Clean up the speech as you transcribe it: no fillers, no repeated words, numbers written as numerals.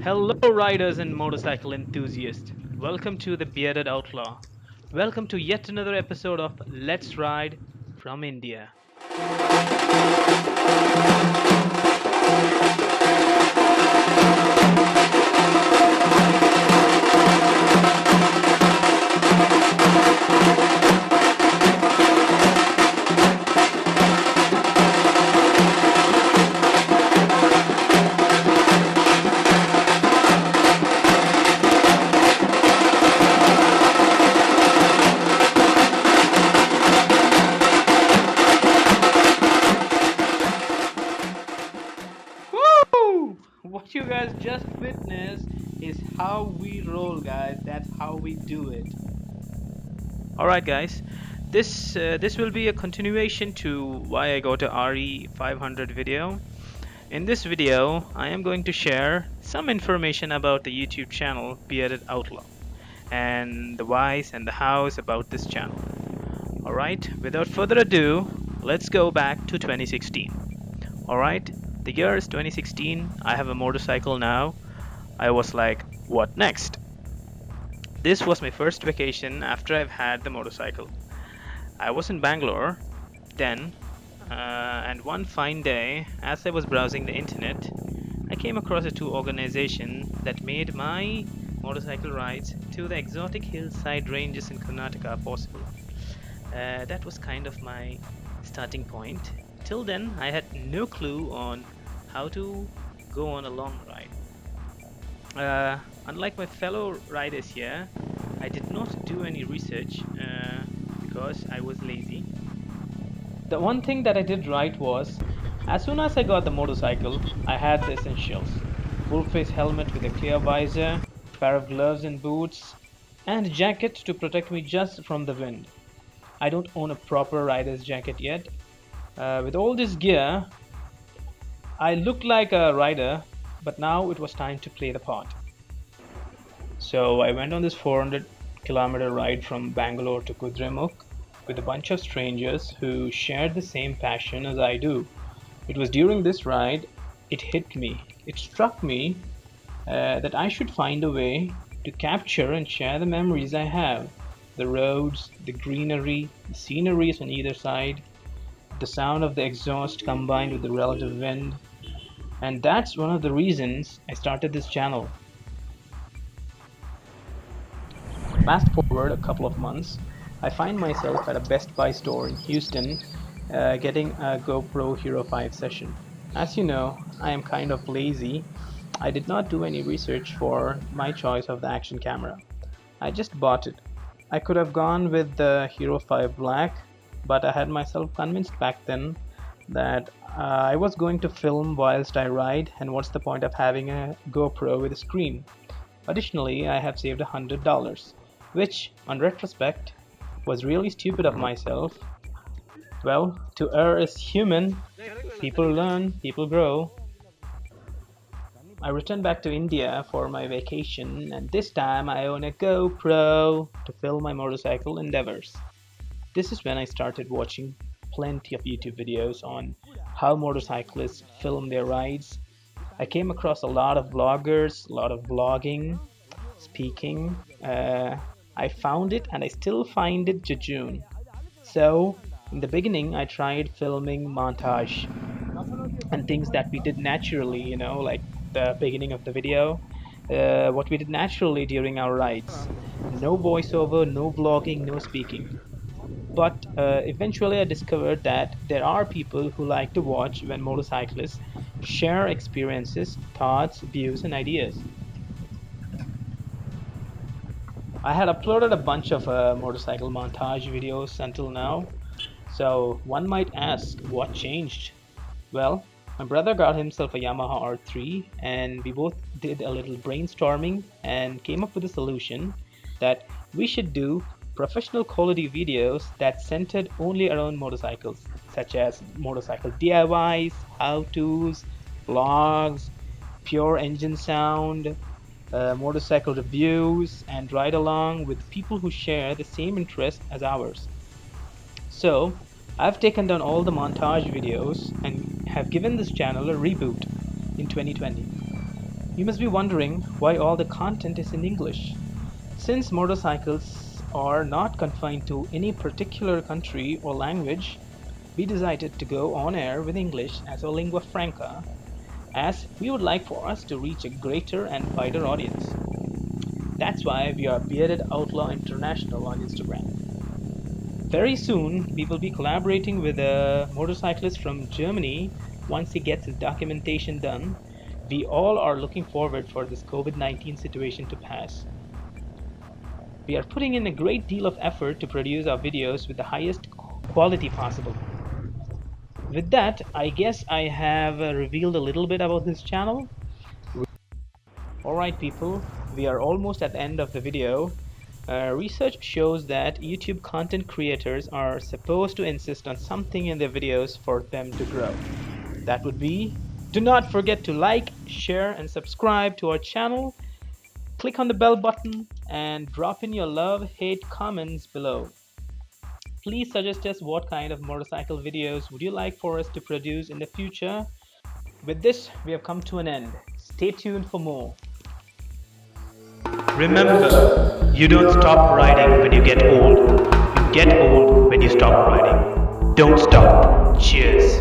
Hello, riders and motorcycle enthusiasts. Welcome to the Bearded Outlaw. Welcome to yet another episode of Let's Ride from India. Woo! What you guys just witnessed is how we roll, guys. That's how we do it. All right, guys. This will be a continuation to why I got a RE 500 video. In this video, I am going to share some information about the YouTube channel Bearded Outlaw and the whys and the hows about this channel. Alright, without further ado, let's go back to 2016. Alright, the year is 2016, I have a motorcycle now. I was like, what next? This was my first vacation after I've had the motorcycle. I was in Bangalore then, and one fine day, as I was browsing the internet, I came across a tour organization that made my motorcycle rides to the exotic hillside ranges in Karnataka possible. That was kind of my starting point. Till then, I had no clue on how to go on a long ride. Unlike my fellow riders here, I did not do any research because I was lazy. The one thing that I did right was, as soon as I got the motorcycle, I had the essentials. Full face helmet with a clear visor, pair of gloves and boots, and a jacket to protect me just from the wind. I don't own a proper rider's jacket yet. With all this gear, I looked like a rider, but now it was time to play the part. So I went on this 400-kilometer ride from Bangalore to Kudremukh with a bunch of strangers who shared the same passion as I do. It was during this ride, it hit me. It struck me that I should find a way to capture and share the memories I have. The roads, the greenery, the sceneries on either side, the sound of the exhaust combined with the relative wind. And that's one of the reasons I started this channel. Fast forward a couple of months, I find myself at a Best Buy store in Houston getting a GoPro Hero 5 session. As you know, I am kind of lazy. I did not do any research for my choice of the action camera. I just bought it. I could have gone with the Hero 5 Black, but I had myself convinced back then that I was going to film whilst I ride, and what's the point of having a GoPro with a screen? Additionally, I have saved $100, which, on retrospect, was really stupid of myself. Well, to err is human. People learn, people grow. I returned back to India for my vacation, and this time I own a GoPro to film my motorcycle endeavors. This is when I started watching plenty of YouTube videos on how motorcyclists film their rides. I came across a lot of vloggers, a lot of vlogging, speaking. I found it and I still find it jejune. So, in the beginning, I tried filming montage and things that we did naturally, like the beginning of the video, what we did naturally during our rides. No voiceover, no vlogging, no speaking. But eventually I discovered that there are people who like to watch when motorcyclists share experiences, thoughts, views, and ideas. I had uploaded a bunch of motorcycle montage videos until now, so one might ask what changed. Well, my brother got himself a Yamaha R3 and we both did a little brainstorming and came up with a solution that we should do professional quality videos that centered only around motorcycles, such as motorcycle DIYs, how-tos, vlogs, pure engine sound, motorcycle reviews, and ride along with people who share the same interest as ours. So, I've taken down all the montage videos and have given this channel a reboot in 2020. You must be wondering why all the content is in English. Since motorcycles are not confined to any particular country or language, we decided to go on air with English as our lingua franca, as we would like for us to reach a greater and wider audience. That's why we are Bearded Outlaw International on Instagram. Very soon, we will be collaborating with a motorcyclist from Germany once he gets his documentation done. We all are looking forward for this COVID-19 situation to pass. We are putting in a great deal of effort to produce our videos with the highest quality possible. With that, I guess I have revealed a little bit about this channel. Alright people, we are almost at the end of the video. Research shows that YouTube content creators are supposed to insist on something in their videos for them to grow. That would be, do not forget to like, share and subscribe to our channel. Click on the bell button and drop in your love-hate comments below. Please suggest us what kind of motorcycle videos would you like for us to produce in the future. With this, we have come to an end. Stay tuned for more. Remember, you don't stop riding when you get old. You get old when you stop riding. Don't stop. Cheers.